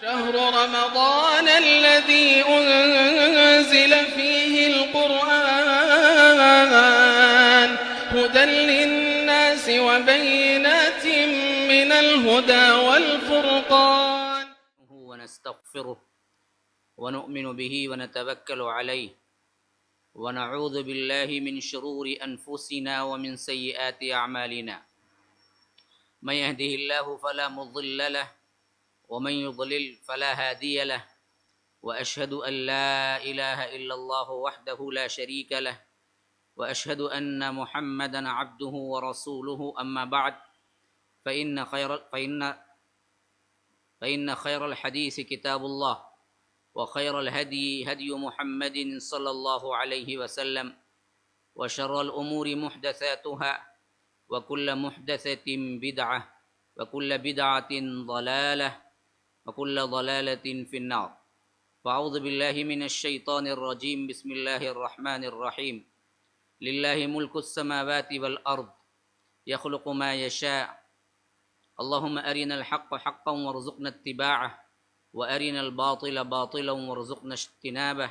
شهر رمضان الذي أنزل فيه القرآن هدى للناس وبينات من الهدى والفرقان ونستغفره ونؤمن به ونتوكل عليه ونعوذ بالله من شرور أنفسنا ومن سيئات أعمالنا من يهده الله فلا مضل له ومن يضلل فلا هادي له وأشهد أن لا إله إلا الله وحده لا شريك له وأشهد أن محمدا عبده ورسوله أما بعد فإن خير الحديث كتاب الله وخير الهدي هدي محمد صلى الله عليه وسلم وشر الأمور محدثاتها وكل محدثة بدعة وكل بدعة ضلالة وكل ضلالة في النار فأعوذ بالله من الشيطان الرجيم بسم الله الرحمن الرحيم لله ملك السماوات والأرض يخلق ما يشاء اللهم أرنا الحق حقا وارزقنا اتباعه وأرنا الباطل باطلا وارزقنا اجتنابه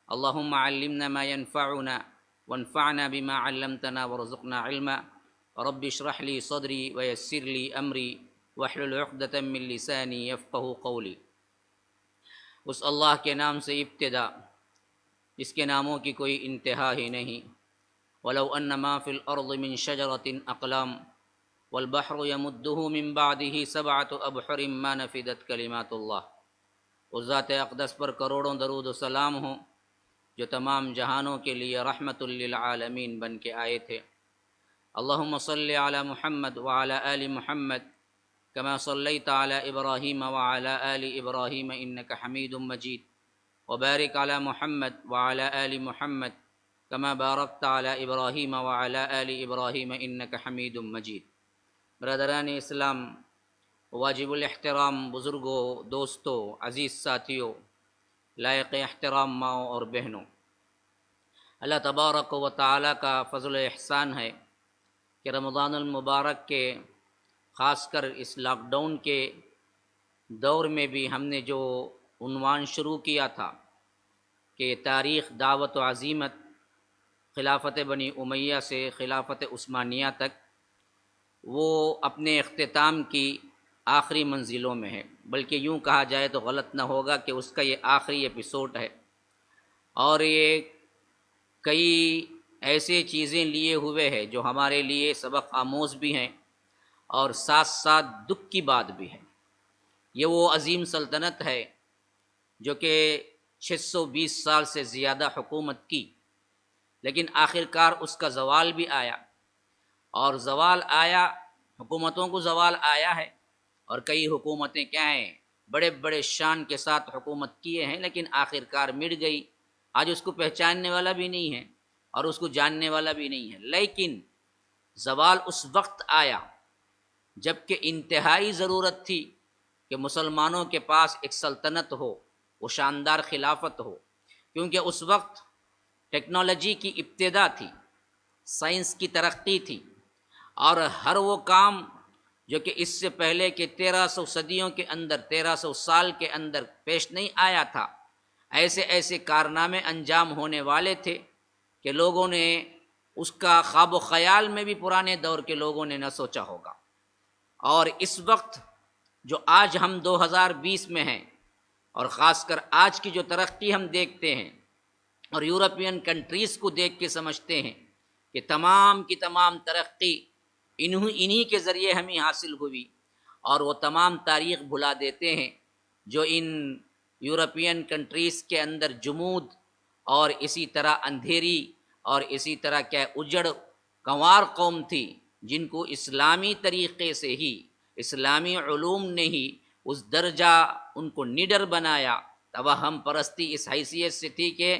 اللهم علمنا ما ينفعنا وانفعنا بما علمتنا وارزقنا علما رب اشرح لي صدري ويسر لي أمري واحلل عقدة من لساني يفقه قولي. اس اللہ کے نام سے ابتدا جس کے ناموں کی کوئی انتہا ہی نہیں. ولو ان ما فی الارض من شجرۃ اقلام والبحر يمده من بعده سبعة ابحر ما نفدت کلمات اللہ. اس ذات اقدس پر کروڑوں درود و سلام ہوں جو تمام جہانوں کے لیے رحمت للعالمین بن کے آئے تھے. اللہم صلی علی محمد وعلی آل محمد كما صليت على إبراهيم وعلى آل إبراهيم إنك حميد مجيد وبارك على محمد وعلى آل محمد كما باركت على إبراهيم وعلى آل إبراهيم إنك حميد مجيد. برادران اسلام، واجب الاحترام بزرگوں، دوستوں، عزیز ساتھیوں، لائق احترام ماؤں اور بہنوں، اللہ تبارک و تعالیٰ کا فضل و احسان ہے کہ رمضان المبارک کے خاص کر اس لاک ڈاؤن کے دور میں بھی ہم نے جو عنوان شروع کیا تھا کہ تاریخ دعوت و عزیمت خلافت بنی امیہ سے خلافت عثمانیہ تک، وہ اپنے اختتام کی آخری منزلوں میں ہے. بلکہ یوں کہا جائے تو غلط نہ ہوگا کہ اس کا یہ آخری ایپیسوڈ ہے، اور یہ کئی ایسے چیزیں لیے ہوئے ہے جو ہمارے لیے سبق آموز بھی ہیں اور ساتھ ساتھ دکھ کی بات بھی ہے. یہ وہ عظیم سلطنت ہے جو کہ 620 سال سے زیادہ حکومت کی، لیکن آخر کار اس کا زوال بھی آیا، اور زوال آیا، حکومتوں کو زوال آیا ہے، اور کئی حکومتیں کیا ہیں بڑے بڑے شان کے ساتھ حکومت کیے ہیں لیکن آخر کار مٹ گئی. آج اس کو پہچاننے والا بھی نہیں ہے اور اس کو جاننے والا بھی نہیں ہے. لیکن زوال اس وقت آیا جب کہ انتہائی ضرورت تھی کہ مسلمانوں کے پاس ایک سلطنت ہو، وہ شاندار خلافت ہو، کیونکہ اس وقت ٹیکنالوجی کی ابتدا تھی، سائنس کی ترقی تھی، اور ہر وہ کام جو کہ اس سے پہلے کے 1300 صدیوں کے اندر، 1300 سال کے اندر پیش نہیں آیا تھا، ایسے ایسے کارنامے انجام ہونے والے تھے کہ لوگوں نے اس کا خواب و خیال میں بھی پرانے دور کے لوگوں نے نہ سوچا ہوگا. اور اس وقت جو آج ہم 2020 میں ہیں، اور خاص کر آج کی جو ترقی ہم دیکھتے ہیں اور یورپین کنٹریز کو دیکھ کے سمجھتے ہیں کہ تمام کی تمام ترقی انہی کے ذریعے ہمیں حاصل ہوئی، اور وہ تمام تاریخ بھلا دیتے ہیں جو ان یورپین کنٹریز کے اندر جمود اور اسی طرح اندھیری اور اسی طرح کیا اجڑ کنوار قوم تھی، جن کو اسلامی طریقے سے ہی، اسلامی علوم نے ہی اس درجہ ان کو نڈر بنایا. توہم پرستی اس حیثیت سے تھی کہ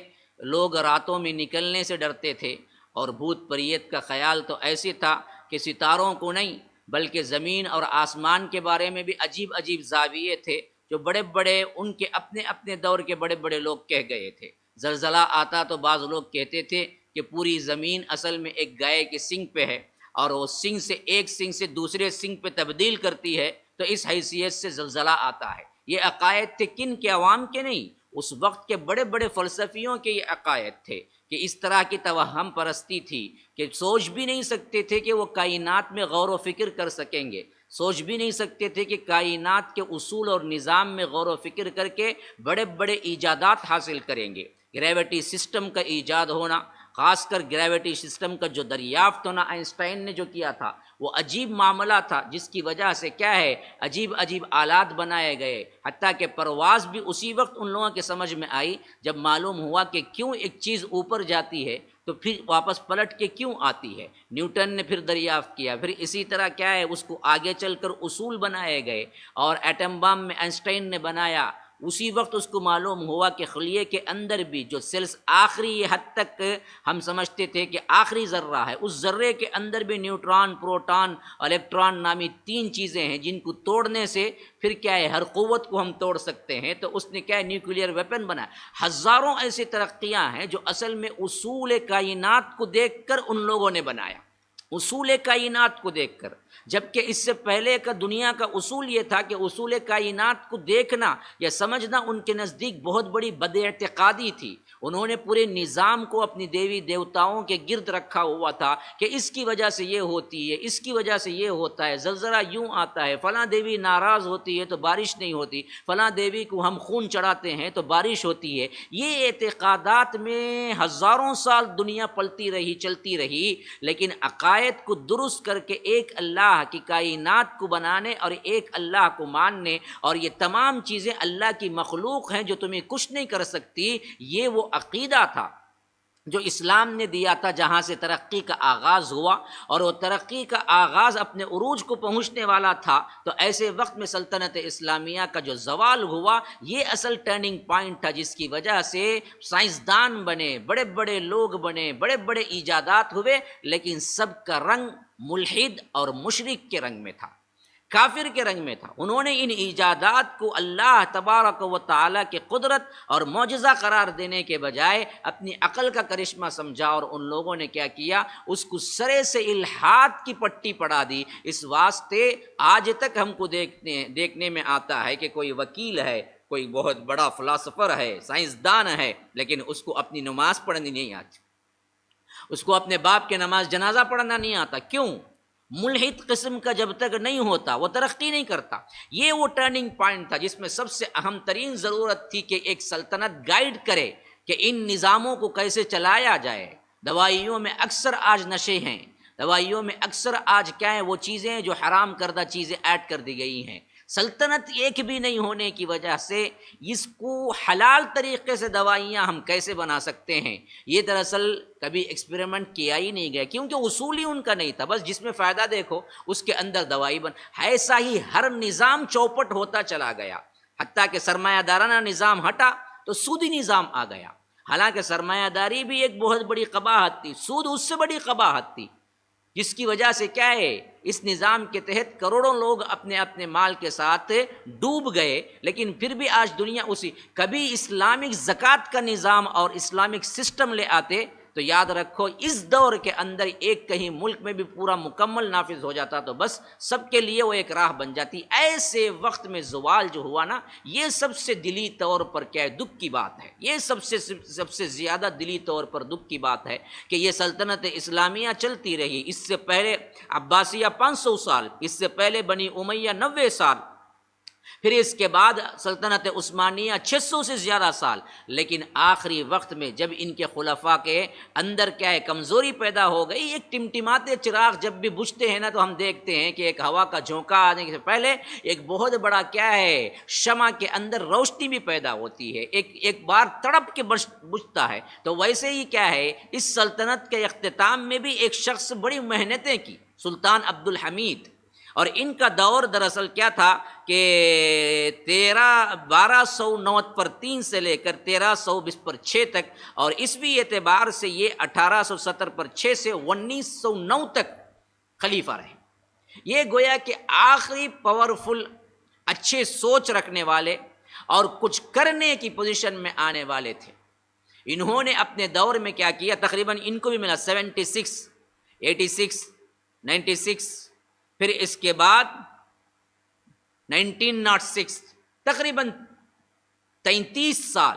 لوگ راتوں میں نکلنے سے ڈرتے تھے، اور بھوت پریت کا خیال تو ایسے تھا کہ ستاروں کو نہیں بلکہ زمین اور آسمان کے بارے میں بھی عجیب عجیب زاویے تھے جو بڑے بڑے ان کے اپنے اپنے دور کے بڑے بڑے لوگ کہہ گئے تھے. زلزلہ آتا تو بعض لوگ کہتے تھے کہ پوری زمین اصل میں ایک گائے کے سنگ پہ ہے، اور وہ سنگ سے ایک سنگ سے دوسرے سنگ پہ تبدیل کرتی ہے، تو اس حیثیت سے زلزلہ آتا ہے. یہ عقائد تھے کن کے؟ عوام کے نہیں، اس وقت کے بڑے بڑے فلسفیوں کے یہ عقائد تھے کہ اس طرح کی توہم پرستی تھی کہ سوچ بھی نہیں سکتے تھے کہ وہ کائنات میں غور و فکر کر سکیں گے، سوچ بھی نہیں سکتے تھے کہ کائنات کے اصول اور نظام میں غور و فکر کر کے بڑے بڑے ایجادات حاصل کریں گے۔ گریویٹی سسٹم کا ایجاد ہونا، خاص کر گریویٹی سسٹم کا جو دریافت ہونا آئنسٹائن نے جو کیا تھا وہ عجیب معاملہ تھا، جس کی وجہ سے کیا ہے عجیب عجیب آلات بنائے گئے، حتیٰ کہ پرواز بھی اسی وقت ان لوگوں کے سمجھ میں آئی جب معلوم ہوا کہ کیوں ایک چیز اوپر جاتی ہے تو پھر واپس پلٹ کے کیوں آتی ہے۔ نیوٹن نے پھر دریافت کیا، پھر اسی طرح کیا ہے اس کو آگے چل کر اصول بنائے گئے، اور ایٹم بم میں آئنسٹائن نے بنایا، اسی وقت اس کو معلوم ہوا کہ خلیے کے اندر بھی جو سیلز آخری حد تک ہم سمجھتے تھے کہ آخری ذرہ ہے، اس ذرے کے اندر بھی نیوٹران، پروٹان، الیکٹران نامی 3 چیزیں ہیں جن کو توڑنے سے پھر کیا ہے ہر قوت کو ہم توڑ سکتے ہیں۔ تو اس نے کیا ہے نیوکلیئر ویپن بنایا۔ ہزاروں ایسی ترقیاں ہیں جو اصل میں اصول کائنات کو دیکھ کر ان لوگوں نے بنایا، اصول کائنات کو دیکھ کر، جبکہ اس سے پہلے کا دنیا کا اصول یہ تھا کہ اصول کائنات کو دیکھنا یا سمجھنا ان کے نزدیک بہت بڑی بد اعتقادی تھی۔ انہوں نے پورے نظام کو اپنی دیوی دیوتاؤں کے گرد رکھا ہوا تھا کہ اس کی وجہ سے یہ ہوتی ہے، اس کی وجہ سے یہ ہوتا ہے، زلزلہ یوں آتا ہے، فلاں دیوی ناراض ہوتی ہے تو بارش نہیں ہوتی، فلاں دیوی کو ہم خون چڑھاتے ہیں تو بارش ہوتی ہے۔ یہ اعتقادات میں ہزاروں سال دنیا پلتی رہی، چلتی رہی، لیکن عقائد کو درست کر کے ایک اللہ کی کائنات کو بنانے اور ایک اللہ کو ماننے، اور یہ تمام چیزیں اللہ کی مخلوق ہیں جو تمہیں کچھ نہیں کر سکتی، یہ وہ عقیدہ تھا جو اسلام نے دیا تھا، جہاں سے ترقی کا آغاز ہوا، اور وہ ترقی کا آغاز اپنے عروج کو پہنچنے والا تھا۔ تو ایسے وقت میں سلطنت اسلامیہ کا جو زوال ہوا، یہ اصل ٹرننگ پوائنٹ تھا، جس کی وجہ سے سائنسدان بنے، بڑے بڑے لوگ بنے، بڑے بڑے ایجادات ہوئے، لیکن سب کا رنگ ملحد اور مشرک کے رنگ میں تھا، کافر کے رنگ میں تھا۔ انہوں نے ان ایجادات کو اللہ تبارک و تعالیٰ کی قدرت اور معجزہ قرار دینے کے بجائے اپنی عقل کا کرشمہ سمجھا، اور ان لوگوں نے کیا کیا، اس کو سرے سے الحاد کی پٹی پڑھا دی۔ اس واسطے آج تک ہم کو دیکھنے میں آتا ہے کہ کوئی وکیل ہے، کوئی بہت بڑا فلاسفر ہے، سائنسدان ہے، لیکن اس کو اپنی نماز پڑھنی نہیں آتی، اس کو اپنے باپ کے نماز جنازہ پڑھنا نہیں آتا۔ کیوں؟ ملحد قسم کا جب تک نہیں ہوتا وہ ترقی نہیں کرتا۔ یہ وہ ٹرننگ پوائنٹ تھا جس میں سب سے اہم ترین ضرورت تھی کہ ایک سلطنت گائیڈ کرے کہ ان نظاموں کو کیسے چلایا جائے۔ دوائیوں میں اکثر آج نشے ہیں، دوائیوں میں اکثر آج کیا ہیں وہ چیزیں جو حرام کردہ چیزیں ایڈ کر دی گئی ہیں۔ سلطنت ایک بھی نہیں ہونے کی وجہ سے اس کو حلال طریقے سے دوائیاں ہم کیسے بنا سکتے ہیں، یہ دراصل کبھی ایکسپیریمنٹ کیا ہی نہیں گیا، کیونکہ اصول ہی ان کا نہیں تھا۔ بس جس میں فائدہ دیکھو اس کے اندر دوائی بن، ایسا ہی ہر نظام چوپٹ ہوتا چلا گیا، حتیٰ کہ سرمایہ دارانہ نظام ہٹا تو سودی نظام آ گیا۔ حالانکہ سرمایہ داری بھی ایک بہت بڑی قباحت تھی، سود اس سے بڑی قباحت تھی، جس کی وجہ سے کیا ہے اس نظام کے تحت کروڑوں لوگ اپنے اپنے مال کے ساتھ ڈوب گئے۔ لیکن پھر بھی آج دنیا اسی، کبھی اسلامک زکوٰۃ کا نظام اور اسلامک سسٹم لے آتے تو یاد رکھو اس دور کے اندر ایک کہیں ملک میں بھی پورا مکمل نافذ ہو جاتا تو بس سب کے لیے وہ ایک راہ بن جاتی۔ ایسے وقت میں زوال جو ہوا نا، یہ سب سے دلی طور پر کیا ہے دکھ کی بات ہے، یہ سب سے زیادہ دلی طور پر دکھ کی بات ہے کہ یہ سلطنت اسلامیہ چلتی رہی۔ اس سے پہلے عباسیہ 500 سال، اس سے پہلے بنی امیہ 90 سال، پھر اس کے بعد سلطنت عثمانیہ 600 سے زیادہ سال، لیکن آخری وقت میں جب ان کے خلفاء کے اندر کیا ہے کمزوری پیدا ہو گئی، ایک ٹمٹماتے چراغ جب بھی بجھتے ہیں نا تو ہم دیکھتے ہیں کہ ایک ہوا کا جھونکا آنے سے پہلے ایک بہت بڑا کیا ہے شمع کے اندر روشنی بھی پیدا ہوتی ہے، ایک بار تڑپ کے بجھتا ہے۔ تو ویسے ہی کیا ہے اس سلطنت کے اختتام میں بھی ایک شخص بڑی محنتیں کی، سلطان عبد الحمید، اور ان کا دور دراصل کیا تھا کہ 1209 پر 3 سے لے کر 1320 پر 6 تک، اور عیسوی اعتبار سے یہ 1870 پر 6 سے 1909 تک خلیفہ رہے۔ یہ گویا کہ آخری پاورفل، اچھے سوچ رکھنے والے اور کچھ کرنے کی پوزیشن میں آنے والے تھے۔ انہوں نے اپنے دور میں کیا کیا، تقریباً ان کو بھی ملا 76، 86، 96، پھر اس کے بعد 1906 تقریباً 33 سال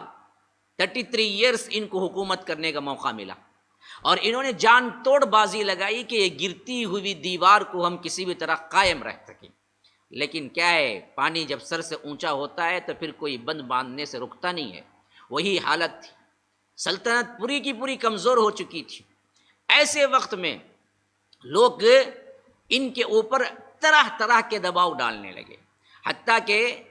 33 ایئرس ان کو حکومت کرنے کا موقع ملا، اور انہوں نے جان توڑ بازی لگائی کہ یہ گرتی ہوئی دیوار کو ہم کسی بھی طرح قائم رکھ سکیں، لیکن کیا ہے، پانی جب سر سے اونچا ہوتا ہے تو پھر کوئی بند باندھنے سے رکتا نہیں ہے۔ وہی حالت تھی، سلطنت پوری کی پوری کمزور ہو چکی تھی۔ ایسے وقت میں لوگ ان کے اوپر طرح طرح کے دباؤ ڈالنے لگے، حتیٰ کہ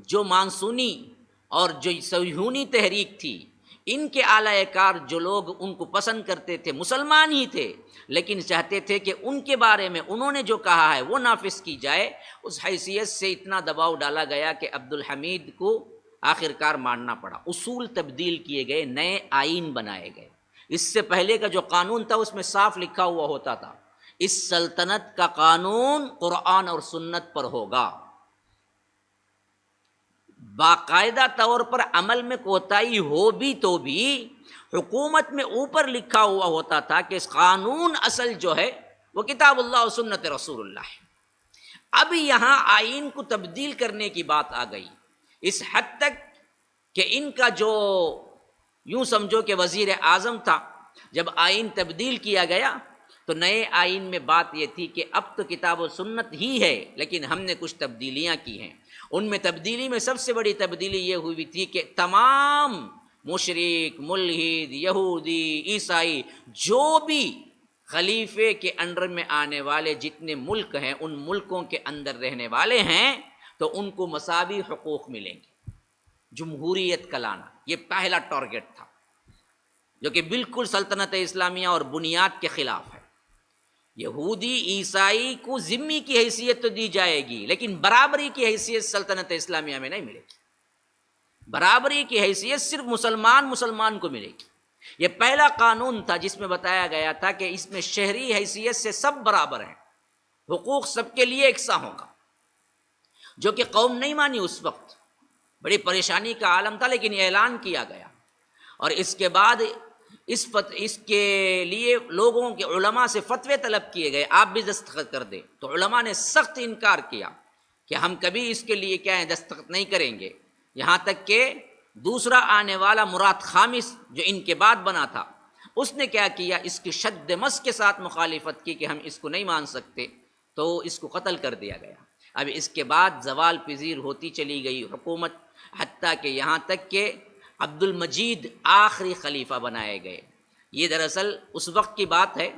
جو مانسونی اور جو صہیونی تحریک تھی، ان کے اعلی کار جو لوگ ان کو پسند کرتے تھے، مسلمان ہی تھے لیکن چاہتے تھے کہ ان کے بارے میں انہوں نے جو کہا ہے وہ نافذ کی جائے، اس حیثیت سے اتنا دباؤ ڈالا گیا کہ عبدالحمید کو آخر کار ماننا پڑا۔ اصول تبدیل کیے گئے، نئے آئین بنائے گئے۔ اس سے پہلے کا جو قانون تھا اس میں صاف لکھا ہوا ہوتا تھا، اس سلطنت کا قانون قرآن اور سنت پر ہوگا۔ باقاعدہ طور پر عمل میں کوتاہی ہو بھی تو بھی حکومت میں اوپر لکھا ہوا ہوتا تھا کہ اس قانون اصل جو ہے وہ کتاب اللہ و سنت رسول اللہ ہے۔ اب یہاں آئین کو تبدیل کرنے کی بات آ گئی، اس حد تک کہ ان کا جو یوں سمجھو کہ وزیر اعظم تھا، جب آئین تبدیل کیا گیا تو نئے آئین میں بات یہ تھی کہ اب تو کتاب و سنت ہی ہے لیکن ہم نے کچھ تبدیلیاں کی ہیں۔ ان میں تبدیلی میں سب سے بڑی تبدیلی یہ ہوئی تھی کہ تمام مشرک، ملحد، یہودی، عیسائی، جو بھی خلیفے کے انڈر میں آنے والے جتنے ملک ہیں، ان ملکوں کے اندر رہنے والے ہیں تو ان کو مساوی حقوق ملیں گے۔ جمہوریت کا لانا یہ پہلا ٹارگٹ تھا، جو کہ بالکل سلطنت اسلامیہ اور بنیاد کے خلاف ہے۔ یہودی عیسائی کو ذمی کی حیثیت تو دی جائے گی لیکن برابری کی حیثیت سلطنت اسلامیہ میں نہیں ملے گی۔ برابری کی حیثیت صرف مسلمان کو ملے گی۔ یہ پہلا قانون تھا جس میں بتایا گیا تھا کہ اس میں شہری حیثیت سے سب برابر ہیں، حقوق سب کے لیے یکساں ہوگا، جو کہ قوم نہیں مانی۔ اس وقت بڑی پریشانی کا عالم تھا لیکن یہ اعلان کیا گیا، اور اس کے بعد اس کے لیے لوگوں کے علماء سے فتوے طلب کیے گئے، آپ بھی دستخط کر دیں، تو علماء نے سخت انکار کیا کہ ہم کبھی اس کے لیے کیا ہے دستخط نہیں کریں گے۔ یہاں تک کہ دوسرا آنے والا مراد خامس جو ان کے بعد بنا تھا، اس نے کیا کیا، اس کی شد مس کے ساتھ مخالفت کی کہ ہم اس کو نہیں مان سکتے، تو اس کو قتل کر دیا گیا۔ اب اس کے بعد زوال پذیر ہوتی چلی گئی حکومت، حتیٰ کہ یہاں تک کہ عبد المجید آخری خلیفہ بنائے گئے۔ یہ دراصل اس وقت کی بات ہے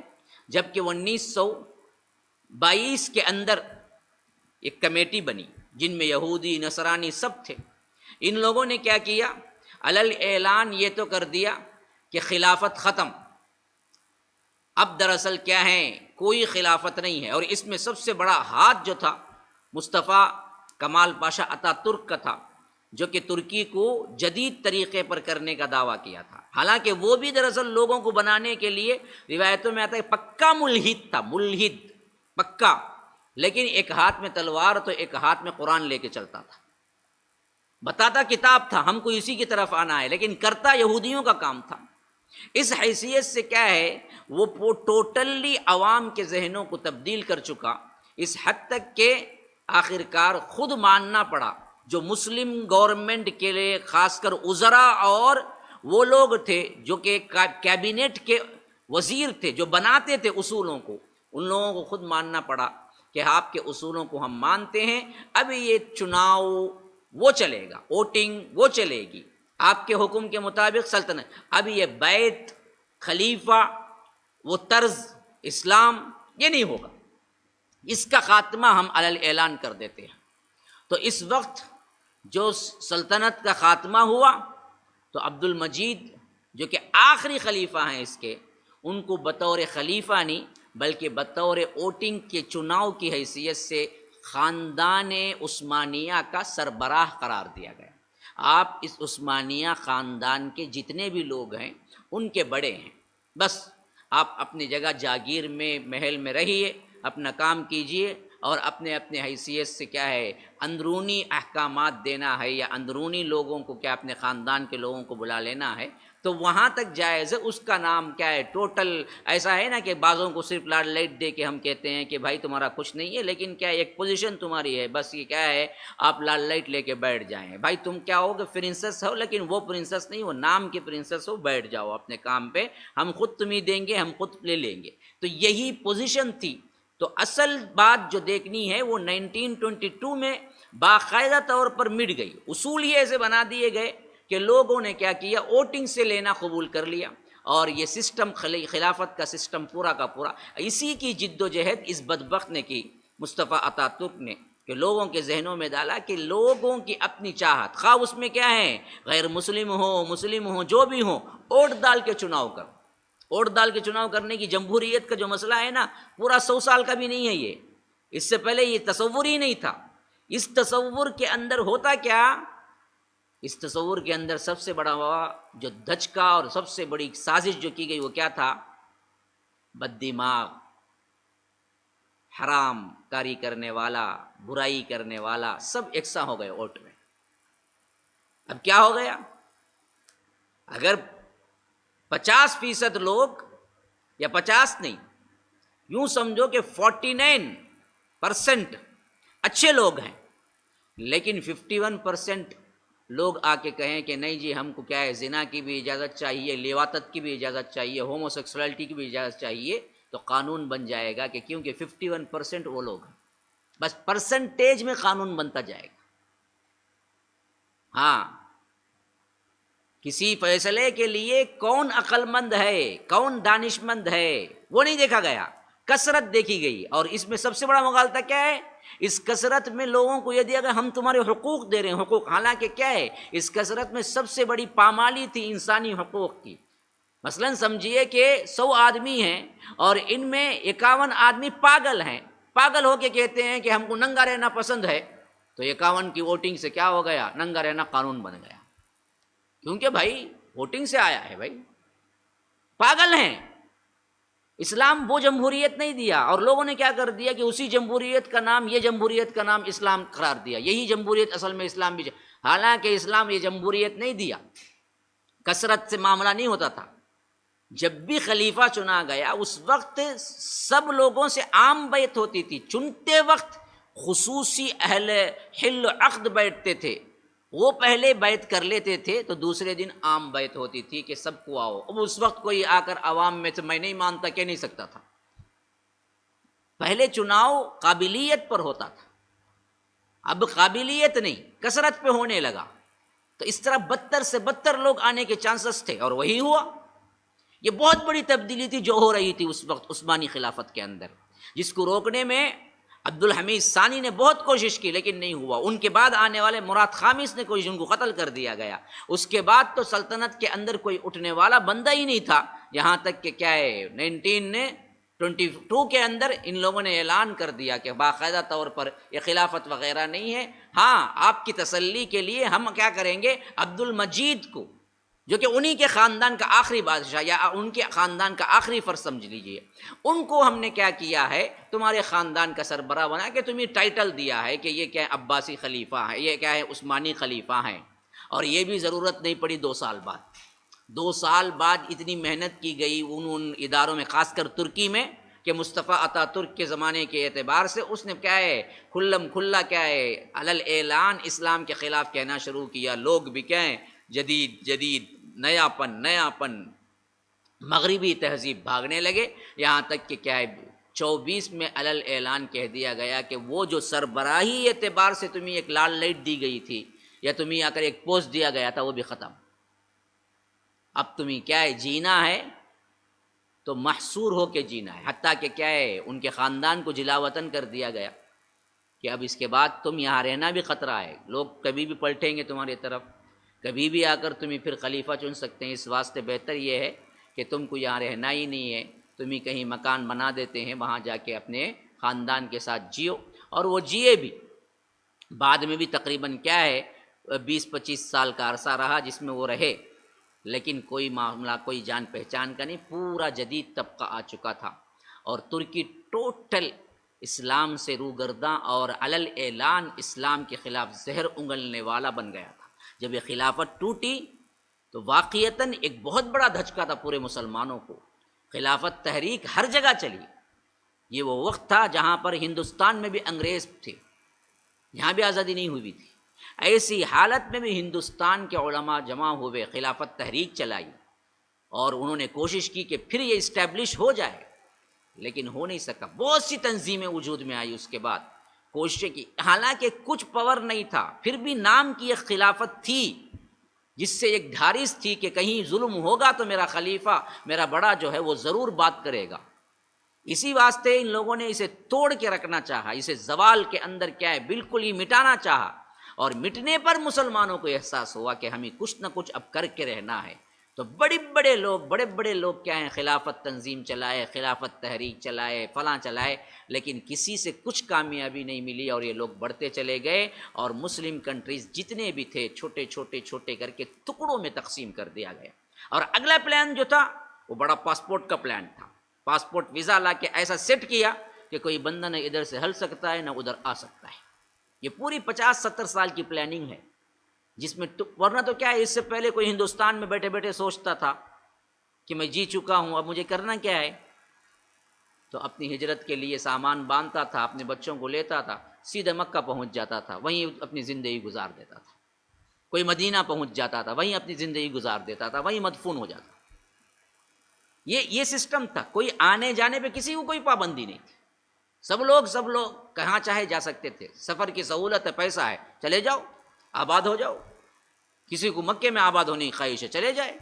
جب کہ 1922 کے اندر ایک کمیٹی بنی جن میں یہودی، نصرانی سب تھے۔ ان لوگوں نے کیا کیا، علل اعلان یہ تو کر دیا کہ خلافت ختم، اب دراصل کیا ہے، کوئی خلافت نہیں ہے۔ اور اس میں سب سے بڑا ہاتھ جو تھا مصطفیٰ کمال پاشا اتا ترک کا تھا، جو کہ ترکی کو جدید طریقے پر کرنے کا دعویٰ کیا تھا۔ حالانکہ وہ بھی دراصل لوگوں کو بنانے کے لیے روایتوں میں آتا ہے پکا ملحد تھا، ملحد پکا، لیکن ایک ہاتھ میں تلوار تو ایک ہاتھ میں قرآن لے کے چلتا تھا، بتاتا کتاب تھا ہم کو اسی کی طرف آنا ہے، لیکن کرتا یہودیوں کا کام تھا۔ اس حیثیت سے کیا ہے، وہ ٹوٹلی عوام کے ذہنوں کو تبدیل کر چکا، اس حد تک کہ آخر کار خود ماننا پڑا۔ جو مسلم گورنمنٹ کے لیے خاص کر وزراء اور وہ لوگ تھے جو کہ کیبنٹ کے وزیر تھے، جو بناتے تھے اصولوں کو، ان لوگوں کو خود ماننا پڑا کہ آپ کے اصولوں کو ہم مانتے ہیں، اب یہ چناؤ وہ چلے گا، ووٹنگ وہ چلے گی، آپ کے حکم کے مطابق سلطنت، اب یہ بیت، خلیفہ، وہ طرز اسلام یہ نہیں ہوگا، اس کا خاتمہ ہم علل اعلان کر دیتے ہیں۔ تو اس وقت جو سلطنت کا خاتمہ ہوا تو عبد المجید جو کہ آخری خلیفہ ہیں اس کے، ان کو بطور خلیفہ نہیں بلکہ بطور ووٹنگ کے چناؤ کی حیثیت سے خاندان عثمانیہ کا سربراہ قرار دیا گیا۔ آپ اس عثمانیہ خاندان کے جتنے بھی لوگ ہیں ان کے بڑے ہیں، بس آپ اپنی جگہ جاگیر میں، محل میں رہیے، اپنا کام کیجئے، اور اپنے اپنے حیثیت سے کیا ہے اندرونی احکامات دینا ہے یا اندرونی لوگوں کو کیا اپنے خاندان کے لوگوں کو بلا لینا ہے، تو وہاں تک جائز ہے، اس کا نام کیا ہے ٹوٹل. ایسا ہے نا کہ بعضوں کو صرف لارڈ لائٹ دے کے ہم کہتے ہیں کہ بھائی تمہارا کچھ نہیں ہے، لیکن کیا ایک پوزیشن تمہاری ہے، بس یہ کیا ہے آپ لارڈ لائٹ لے کے بیٹھ جائیں. بھائی تم کیا ہو کہ پرنسس ہو، لیکن وہ پرنسس نہیں، وہ نام کی پرنسس ہو، بیٹھ جاؤ اپنے کام پہ، ہم خود تمہیں دیں گے، ہم خود لے لیں گے. تو یہی پوزیشن تھی. تو اصل بات جو دیکھنی ہے وہ 1922 میں باقاعدہ طور پر مٹ گئی. اصول یہ ایسے بنا دیے گئے کہ لوگوں نے کیا کیا، ووٹنگ سے لینا قبول کر لیا، اور یہ سسٹم خلافت کا سسٹم پورا کا پورا اسی کی جد و جہد اس بدبخت نے کی، مصطفیٰ اتا ترک نے، کہ لوگوں کے ذہنوں میں ڈالا کہ لوگوں کی اپنی چاہت، خواہ اس میں کیا ہے غیر مسلم ہو مسلم ہو جو بھی ہو، ووٹ ڈال کے چناؤ کر. ووٹ ڈال کے چناؤ کرنے کی جمہوریت کا جو مسئلہ ہے نا، پورا 100 سال کا بھی نہیں ہے یہ، اس سے پہلے یہ تصور ہی نہیں تھا. اس تصور کے اندر ہوتا کیا، اس تصور کے اندر سب سے بڑا جو دھچکا اور سب سے بڑی سازش جو کی گئی وہ کیا تھا، بد دماغ، حرام کاری کرنے والا، برائی کرنے والا، سب یکساں ہو گئے ووٹ میں. اب کیا ہو گیا، اگر 50% لوگ، یا 50 نہیں، یوں سمجھو کہ 49% اچھے لوگ ہیں، لیکن 51% لوگ آ کے کہیں کہ نہیں جی ہم کو کیا ہے زنا کی بھی اجازت چاہیے، لیواطت کی بھی اجازت چاہیے، ہومو سیکسولیٹی کی بھی اجازت چاہیے، تو قانون بن جائے گا، کہ کیونکہ 51% وہ لوگ ہیں، بس پرسنٹیج میں قانون بنتا جائے گا. ہاں، کسی فیصلے کے لیے کون عقل مند ہے، کون دانش مند ہے، وہ نہیں دیکھا گیا، کثرت دیکھی گئی. اور اس میں سب سے بڑا مغالطہ کیا ہے، اس کثرت میں لوگوں کو یہ دیا گیا ہم تمہارے حقوق دے رہے ہیں، حقوق. حالانکہ کیا ہے اس کثرت میں سب سے بڑی پامالی تھی انسانی حقوق کی. مثلا سمجھیے کہ 100 آدمی ہیں اور ان میں 51 آدمی پاگل ہیں، پاگل ہو کے کہتے ہیں کہ ہم کو ننگا رہنا پسند ہے، تو 51 کی ووٹنگ سے کیا ہو گیا، ننگا رہنا قانون بن گیا. کیونکہ بھائی ووٹنگ سے آیا ہے، بھائی پاگل ہیں. اسلام وہ جمہوریت نہیں دیا، اور لوگوں نے کیا کر دیا کہ اسی جمہوریت کا نام، یہ جمہوریت کا نام اسلام قرار دیا. یہی جمہوریت اصل میں اسلام بھی، حالانکہ اسلام یہ جمہوریت نہیں دیا، کثرت سے معاملہ نہیں ہوتا تھا. جب بھی خلیفہ چنا گیا اس وقت سب لوگوں سے عام بیعت ہوتی تھی، چنتے وقت خصوصی اہل حل و عقد بیٹھتے تھے، وہ پہلے بیعت کر لیتے تھے تو دوسرے دن عام بیعت ہوتی تھی کہ سب کو آؤ. اب اس وقت کوئی آ کر عوام میں سے میں نہیں مانتا کہہ نہیں سکتا تھا. پہلے چناؤ قابلیت پر ہوتا تھا، اب قابلیت نہیں، کثرت پہ ہونے لگا. تو اس طرح بدتر سے بدتر لوگ آنے کے چانسز تھے، اور وہی ہوا. یہ بہت بڑی تبدیلی تھی جو ہو رہی تھی اس وقت عثمانی خلافت کے اندر، جس کو روکنے میں عبد الحمید ثانی نے بہت کوشش کی لیکن نہیں ہوا. ان کے بعد آنے والے مراد خامس نے کوشش، ان کو قتل کر دیا گیا. اس کے بعد تو سلطنت کے اندر کوئی اٹھنے والا بندہ ہی نہیں تھا، یہاں تک کہ کیا ہے 1922 کے اندر ان لوگوں نے اعلان کر دیا کہ باقاعدہ طور پر یہ خلافت وغیرہ نہیں ہے. ہاں، آپ کی تسلی کے لیے ہم کیا کریں گے، عبد المجید کو، جو کہ انہی کے خاندان کا آخری بادشاہ یا ان کے خاندان کا آخری فرد سمجھ لیجئے، ان کو ہم نے کیا کیا ہے تمہارے خاندان کا سربراہ بنا کے تمہیں ٹائٹل دیا ہے کہ یہ کیا ہے عباسی خلیفہ ہے، یہ کیا ہے عثمانی خلیفہ ہیں. اور یہ بھی ضرورت نہیں پڑی 2 سال بعد. 2 سال بعد اتنی محنت کی گئی ان اداروں میں، خاص کر ترکی میں، کہ مصطفیٰ اتا ترک کے زمانے کے اعتبار سے اس نے کیا ہے کھلم کھلا کیا ہے علل اعلان اسلام کے خلاف کہنا شروع کیا. لوگ بھی کیا ہیں جدید جدید، نیا پن، مغربی تہذیب بھاگنے لگے. یہاں تک کہ کیا ہے 24 میں علل اعلان کہہ دیا گیا کہ وہ جو سربراہی اعتبار سے تمہیں ایک لال لائٹ دی گئی تھی یا تمہیں آ کر ایک پوسٹ دیا گیا تھا وہ بھی ختم. اب تمہیں کیا ہے جینا ہے تو محصور ہو کے جینا ہے. حتیٰ کہ کیا ہے ان کے خاندان کو جلا وطن کر دیا گیا کہ اب اس کے بعد تم یہاں رہنا بھی خطرہ ہے، لوگ کبھی بھی پلٹیں گے تمہاری طرف، کبھی بھی آ کر تمہیں پھر خلیفہ چن سکتے ہیں. اس واسطے بہتر یہ ہے کہ تم کو یہاں رہنا ہی نہیں ہے، تمہیں کہیں مکان بنا دیتے ہیں، وہاں جا کے اپنے خاندان کے ساتھ جیو. اور وہ جیے بھی. بعد میں بھی تقریباً کیا ہے 20-25 سال کا عرصہ رہا جس میں وہ رہے، لیکن کوئی معاملہ کوئی جان پہچان کا نہیں، پورا جدید طبقہ آ چکا تھا. اور ترکی ٹوٹل اسلام سے روگرداں اور علل اعلان اسلام کے خلاف زہر اگلنے والا بن گیا تھا. جب یہ خلافت ٹوٹی تو واقعتاً ایک بہت بڑا دھچکا تھا پورے مسلمانوں کو. خلافت تحریک ہر جگہ چلی. یہ وہ وقت تھا جہاں پر ہندوستان میں بھی انگریز تھے، یہاں بھی آزادی نہیں ہوئی تھی. ایسی حالت میں بھی ہندوستان کے علماء جمع ہوئے، خلافت تحریک چلائی، اور انہوں نے کوشش کی کہ پھر یہ اسٹیبلش ہو جائے، لیکن ہو نہیں سکا. بہت سی تنظیمیں وجود میں آئی اس کے بعد، کوششیں کی، حالانکہ کچھ پاور نہیں تھا، پھر بھی نام کی ایک خلافت تھی جس سے ایک ڈھارس تھی کہ کہیں ظلم ہوگا تو میرا خلیفہ، میرا بڑا جو ہے وہ ضرور بات کرے گا. اسی واسطے ان لوگوں نے اسے توڑ کے رکھنا چاہا، اسے زوال کے اندر کیا ہے بالکل ہی مٹانا چاہا. اور مٹنے پر مسلمانوں کو احساس ہوا کہ ہمیں کچھ نہ کچھ اب کر کے رہنا ہے. تو بڑے بڑے لوگ کیا ہیں، خلافت تنظیم چلائے، خلافت تحریک چلائے، فلاں چلائے، لیکن کسی سے کچھ کامیابی نہیں ملی، اور یہ لوگ بڑھتے چلے گئے. اور مسلم کنٹریز جتنے بھی تھے چھوٹے کر کے ٹکڑوں میں تقسیم کر دیا گیا. اور اگلا پلان جو تھا وہ بڑا پاسپورٹ کا پلان تھا. پاسپورٹ ویزا لا کے ایسا سیٹ کیا کہ کوئی بندہ نہ ادھر سے ہل سکتا ہے نہ ادھر آ سکتا ہے. یہ پوری 50-70 سال کی پلاننگ ہے، جس میں ورنہ تو کیا ہے، اس سے پہلے کوئی ہندوستان میں بیٹھے بیٹھے سوچتا تھا کہ میں جی چکا ہوں، اب مجھے کرنا کیا ہے، تو اپنی ہجرت کے لیے سامان باندھتا تھا، اپنے بچوں کو لیتا تھا، سیدھے مکہ پہنچ جاتا تھا، وہیں اپنی زندگی گزار دیتا تھا. کوئی مدینہ پہنچ جاتا تھا، وہیں اپنی زندگی گزار دیتا تھا، وہیں مدفون ہو جاتا. یہ سسٹم تھا. کوئی آنے جانے پہ کسی کو کوئی پابندی نہیں تھی. سب لوگ کہاں چاہے جا سکتے تھے. سفر کی سہولت ہے، پیسہ ہے، چلے جاؤ، آباد ہو جاؤ. کسی کو مکے میں آباد ہونے کی خواہش ہے چلے جائے،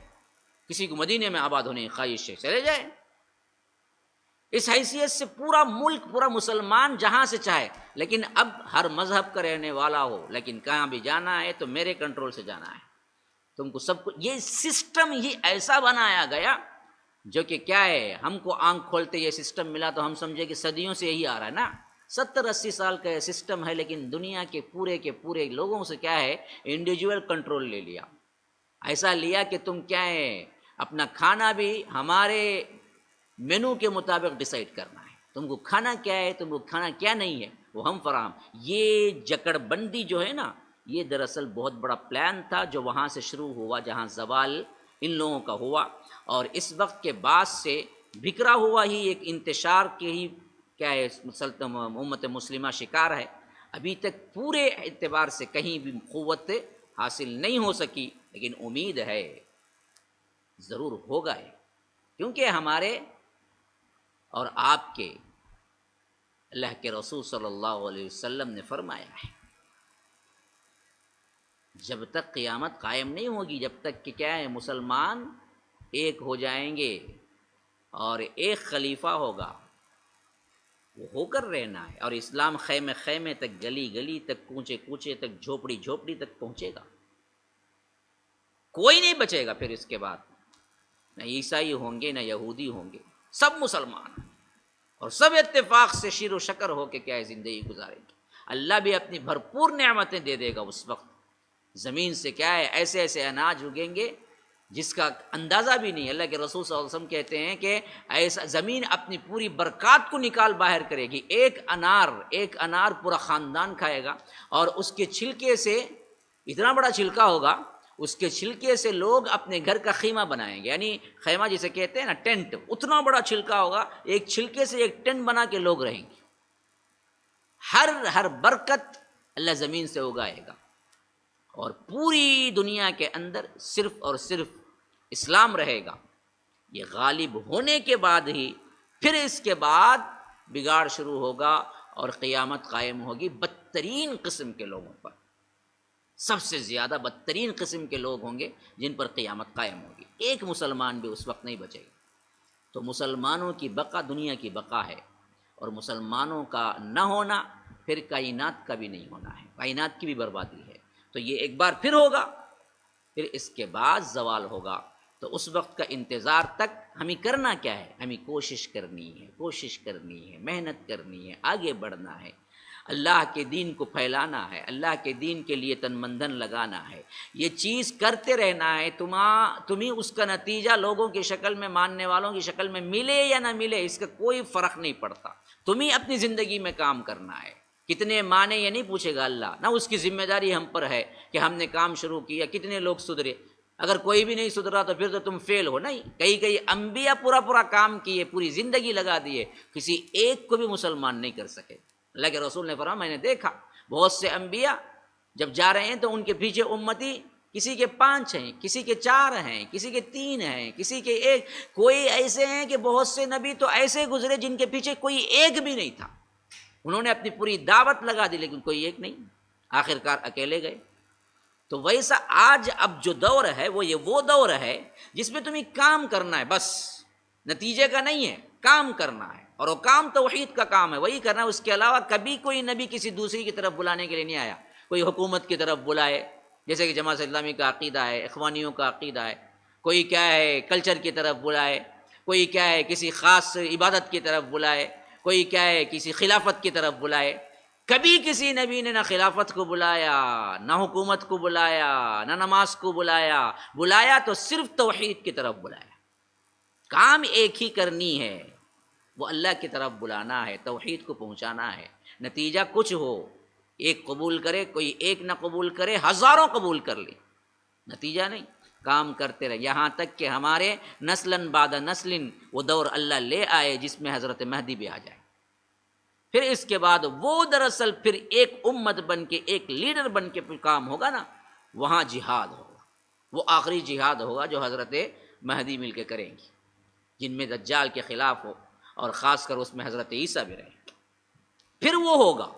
کسی کو مدینے میں آباد ہونے کی خواہش ہے چلے جائے. اس حیثیت سے پورا ملک، پورا مسلمان جہاں سے چاہے. لیکن اب ہر مذہب کا رہنے والا ہو، لیکن کہاں بھی جانا ہے تو میرے کنٹرول سے جانا ہے. تم کو سب کو یہ سسٹم ہی ایسا بنایا گیا جو کہ کیا ہے، ہم کو آنکھ کھولتے یہ سسٹم ملا تو ہم سمجھے کہ صدیوں سے یہی آ رہا ہے نا. 70-80 سال کا یہ سسٹم ہے، لیکن دنیا کے پورے لوگوں سے کیا ہے، انڈیویجول کنٹرول لے لیا. ایسا لیا کہ تم کیا ہے، اپنا کھانا بھی ہمارے مینو کے مطابق ڈیسائیڈ کرنا ہے. تم کو کھانا کیا ہے، تم کو کھانا کیا نہیں ہے، وہ ہم فراہم. یہ جکڑ بندی جو ہے نا، یہ دراصل بہت بڑا پلان تھا جو وہاں سے شروع ہوا جہاں زوال ان لوگوں کا ہوا. اور اس وقت کے بعد سے بکھرا ہوا ہی ایک انتشار کے ہی کیا ہے امت مسلمہ شکار ہے. ابھی تک پورے اعتبار سے کہیں بھی قوت حاصل نہیں ہو سکی، لیکن امید ہے ضرور ہوگا ہے، کیونکہ ہمارے اور آپ کے اللہ کے رسول صلی اللہ علیہ وسلم نے فرمایا ہے، جب تک قیامت قائم نہیں ہوگی، جب تک کہ کیا ہے مسلمان ایک ہو جائیں گے اور ایک خلیفہ ہوگا، وہ ہو کر رہنا ہے. اور اسلام خیمے خیمے تک، گلی گلی تک، کوچے کوچے تک، جھوپڑی جھوپڑی تک پہنچے گا. کوئی نہیں بچے گا پھر اس کے بعد، نہ عیسائی ہوں گے نہ یہودی ہوں گے، سب مسلمان ہیں. اور سب اتفاق سے شیر و شکر ہو کے کیا ہے زندگی گزاریں گے. اللہ بھی اپنی بھرپور نعمتیں دے دے گا. اس وقت زمین سے کیا ہے ایسے ایسے اناج اگیں گے جس کا اندازہ بھی نہیں. اللہ کے رسول صلی اللہ علیہ وسلم کہتے ہیں کہ ایسا زمین اپنی پوری برکات کو نکال باہر کرے گی. ایک انار پورا خاندان کھائے گا، اور اس کے چھلکے سے، اتنا بڑا چھلکا ہوگا، اس کے چھلکے سے لوگ اپنے گھر کا خیمہ بنائیں گے. یعنی خیمہ جسے کہتے ہیں نا، ٹینٹ، اتنا بڑا چھلکا ہوگا، ایک چھلکے سے ایک ٹینٹ بنا کے لوگ رہیں گے. ہر برکت اللہ زمین سے اگائے گا. اور پوری دنیا کے اندر صرف اور صرف اسلام رہے گا. یہ غالب ہونے کے بعد ہی پھر اس کے بعد بگاڑ شروع ہوگا اور قیامت قائم ہوگی بدترین قسم کے لوگوں پر. سب سے زیادہ بدترین قسم کے لوگ ہوں گے جن پر قیامت قائم ہوگی. ایک مسلمان بھی اس وقت نہیں بچے گا. تو مسلمانوں کی بقا دنیا کی بقا ہے، اور مسلمانوں کا نہ ہونا پھر کائنات کا بھی نہیں ہونا ہے، کائنات کی بھی بربادی ہے. تو یہ ایک بار پھر ہوگا، پھر اس کے بعد زوال ہوگا. تو اس وقت کا انتظار تک ہمیں کرنا کیا ہے؟ ہمیں کوشش کرنی ہے، محنت کرنی ہے، آگے بڑھنا ہے، اللہ کے دین کو پھیلانا ہے، اللہ کے دین کے لیے تن من دھن لگانا ہے. یہ چیز کرتے رہنا ہے. تمہیں اس کا نتیجہ لوگوں کی شکل میں، ماننے والوں کی شکل میں ملے یا نہ ملے، اس کا کوئی فرق نہیں پڑتا. تمہیں اپنی زندگی میں کام کرنا ہے. کتنے مانے یہ نہیں پوچھے گا اللہ، نہ اس کی ذمہ داری ہم پر ہے کہ ہم نے کام شروع کیا کتنے لوگ سدھرے. اگر کوئی بھی نہیں سدھرا تو پھر تو تم فیل ہو. نہیں, کئی انبیاء پورا کام کیے, پوری زندگی لگا دیے, کسی ایک کو بھی مسلمان نہیں کر سکے. اللہ کے رسول نے فرمایا میں نے دیکھا بہت سے انبیاء جب جا رہے ہیں تو ان کے پیچھے امتی کسی کے 5 ہیں, کسی کے 4 ہیں, کسی کے 3 ہیں, کسی کے 1. کوئی ایسے ہیں کہ بہت سے نبی تو ایسے گزرے جن کے پیچھے کوئی ایک بھی نہیں تھا. انہوں نے اپنی پوری دعوت لگا دی لیکن کوئی ایک نہیں, آخرکار اکیلے گئے. تو ویسا آج اب جو دور ہے وہ دور ہے جس میں تمہیں کام کرنا ہے, بس نتیجے کا نہیں ہے, کام کرنا ہے. اور وہ کام توحید کا کام ہے, وہی کرنا ہے. اس کے علاوہ کبھی کوئی نبی کسی دوسری کی طرف بلانے کے لیے نہیں آیا. کوئی حکومت کی طرف بلائے جیسے کہ جماعت اسلامی کا عقیدہ ہے, اخوانیوں کا عقیدہ ہے, کوئی کیا ہے کلچر کی طرف بلائے, کوئی کیا ہے کسی خاص عبادت کی طرف بلائے, کوئی کیا ہے کسی خلافت کی طرف بلائے. کبھی کسی نبی نے نہ خلافت کو بلایا, نہ حکومت کو بلایا, نہ نماز کو بلایا تو صرف توحید کی طرف بلایا. کام ایک ہی کرنی ہے, وہ اللہ کی طرف بلانا ہے, توحید کو پہنچانا ہے. نتیجہ کچھ ہو, ایک قبول کرے, کوئی ایک نہ قبول کرے, ہزاروں قبول کر لے, نتیجہ نہیں. کام کرتے رہے یہاں تک کہ ہمارے نسلاً بعد نسل وہ دور اللہ لے آئے جس میں حضرت مہدی بھی آ جائے. پھر اس کے بعد وہ دراصل پھر ایک امت بن کے, ایک لیڈر بن کے پھر کام ہوگا نا, وہاں جہاد ہوگا. وہ آخری جہاد ہوگا جو حضرت مہدی مل کے کریں گی, جن میں دجال کے خلاف ہو, اور خاص کر اس میں حضرت عیسیٰ بھی رہیں گے. پھر وہ ہوگا.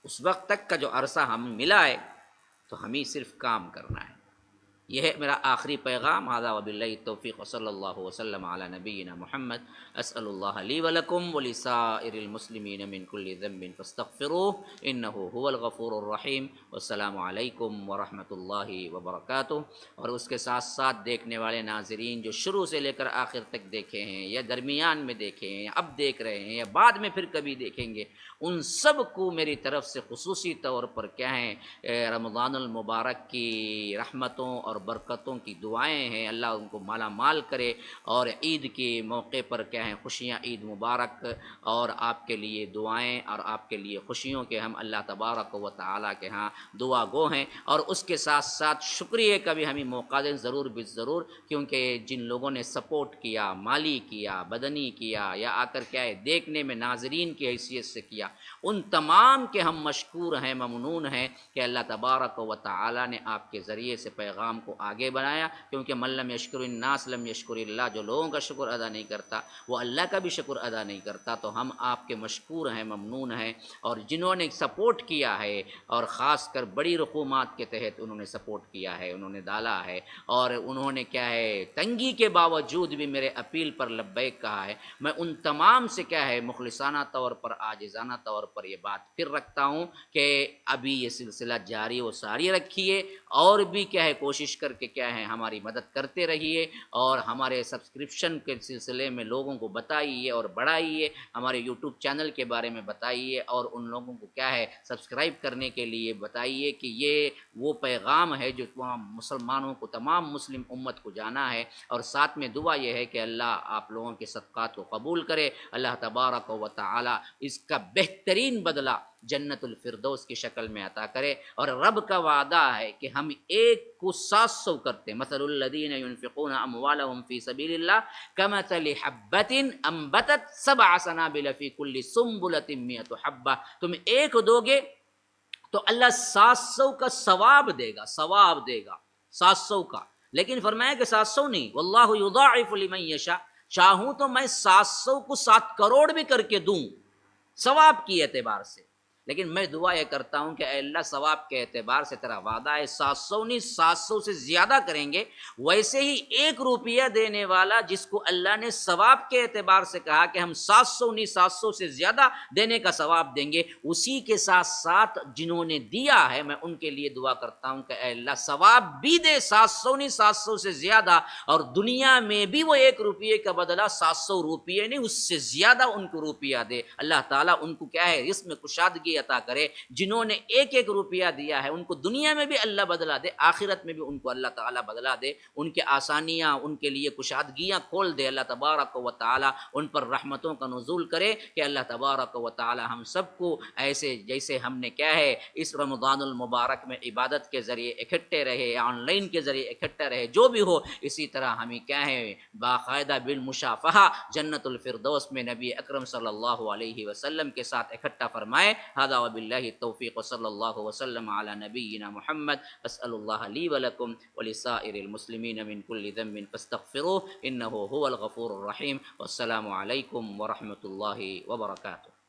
اس وقت تک کا جو عرصہ ہم ملا ہے تو ہمیں صرف کام کرنا ہے. یہ ہے میرا آخری پیغام. ھذا وباللہ التوفیق وصلی اللہ وسلم علی نبینا محمد. اسأل اللہ لی ولکم ولسائر المسلمین من کل ذنب فاستغفروہ انہ هو الغفور الرحیم. والسلام علیکم ورحمۃ اللہ وبرکاتہ. اور اس کے ساتھ ساتھ دیکھنے والے ناظرین جو شروع سے لے کر آخر تک دیکھے ہیں, یا درمیان میں دیکھے ہیں, یا اب دیکھ رہے ہیں, یا بعد میں پھر کبھی دیکھیں گے, ان سب کو میری طرف سے خصوصی طور پر کیا ہیں رمضان المبارک کی رحمتوں اور برکتوں کی دعائیں ہیں. اللہ ان کو مالا مال کرے, اور عید کے موقع پر کیا ہیں خوشیاں, عید مبارک, اور آپ کے لیے دعائیں اور آپ کے لیے خوشیوں کے ہم اللہ تبارک و تعالیٰ کے ہاں دعا گو ہیں. اور اس کے ساتھ ساتھ شکریہ کا بھی ہمیں موقع دیں ضرور ضرور, کیونکہ جن لوگوں نے سپورٹ کیا, مالی کیا, بدنی کیا, یا آ کر کیا ہے دیکھنے میں ناظرین کی حیثیت سے کیا, ان تمام کے ہم مشکور ہیں, ممنون ہیں کہ اللہ تبارک و تعالیٰ نے آپ کے ذریعے سے پیغام کو آگے بڑھایا. کیونکہ من لم یشکر الناس لم یشکر اللہ, جو لوگوں کا شکر ادا نہیں کرتا وہ اللہ کا بھی شکر ادا نہیں کرتا. تو ہم آپ کے مشکور ہیں, ممنون ہیں. اور جنہوں نے سپورٹ کیا ہے, اور خاص کر بڑی رقومات کے تحت انہوں نے سپورٹ کیا ہے, انہوں نے ڈالا ہے, اور انہوں نے کیا ہے تنگی کے باوجود بھی میرے اپیل پر لبیک کہا ہے, میں ان تمام سے کیا ہے مخلصانہ طور پر, عاجزانہ طور پر یہ بات پھر رکھتا ہوں کہ ابھی یہ سلسلہ جاری و ساری رکھیے, اور بھی کیا ہے کوشش کر کے کیا ہے ہماری مدد کرتے رہیے, اور ہمارے سبسکرپشن کے سلسلے میں لوگوں کو بتائیے اور بڑھائیے, ہمارے یوٹیوب چینل کے بارے میں بتائیے, اور ان لوگوں کو کیا ہے سبسکرائب کرنے کے لیے بتائیے کہ یہ وہ پیغام ہے جو مسلمانوں کو, تمام مسلم امت کو جانا ہے. اور ساتھ میں دعا یہ ہے کہ اللہ آپ لوگوں کے صدقات کو قبول کرے, اللہ تبارک و تعالی اس کا بہترین بدلہ جنت الفردوس کی شکل میں عطا کرے. اور رب کا وعدہ ہے کہ ہم ایک کو 700 کرتے. مثل الذین ينفقون اموالهم فی سبیل اللہ کمثل حبۃ انبتت 7 سنابل فی کل سنبلۃ 100 حبہ. تم ایک دو گے تو اللہ 700 کا ثواب دے گا, 700 کا. لیکن فرمایا کہ 700 نہیں, واللہ یضاعف لمن یشاء, چاہوں تو میں 700 کو 7 کروڑ بھی کر کے دوں ثواب کی اعتبار سے. لیکن میں دعا یہ کرتا ہوں کہ اے اللہ ثواب کے اعتبار سے تیرا وعدہ ہے 700 نہیں 700 سے زیادہ کریں گے. ویسے ہی 1 روپیہ دینے والا جس کو اللہ نے ثواب کے اعتبار سے کہا کہ ہم 700 نہیں 700 سے زیادہ دینے کا ثواب دیں گے, اسی کے ساتھ ساتھ جنہوں نے دیا ہے میں ان کے لیے دعا کرتا ہوں کہ اے اللہ ثواب بھی دے 700 نہیں 700 سے زیادہ, اور دنیا میں بھی وہ 1 روپیے کا بدلہ 700 روپیے نہیں اس سے زیادہ ان کو روپیہ دے. اللہ تعالیٰ ان کو کیا ہے اس میں کشادگی کی عطا کرے. جنہوں نے ایک ایک روپیہ دیا ہے ان کو دنیا میں بھی اللہ بدلا دے, آخرت میں بھی ان کو اللہ تعالیٰ بدلا دے, ان کے آسانیاں, ان کے لیے کشادگیاں کھول دے. اللہ تبارک و تعالیٰ ان پر رحمتوں کا نزول کرے کہ اللہ تبارک و تعالیٰ ہم سب کو ایسے جیسے ہم نے کیا ہے اس رمضان المبارک میں عبادت کے ذریعے اکٹھے رہے, آن لائن کے ذریعے اکٹھے رہے, جو بھی ہو اسی طرح ہمیں کیا ہے باقاعدہ بالمشافہہ جنت الفردوس میں نبی اکرم صلی اللہ علیہ وسلم کے ساتھ اکٹھا فرمائے. ھذا وباللہ التوفیق صلی اللہ وسلم علی نبینا محمد. اسأل اللہ لی ولکم ولسائر المسلمین من کل ذنب فاستغفروه انه هو الغفور الرحیم. والسلام علیکم ورحمۃ اللہ وبرکاتہ.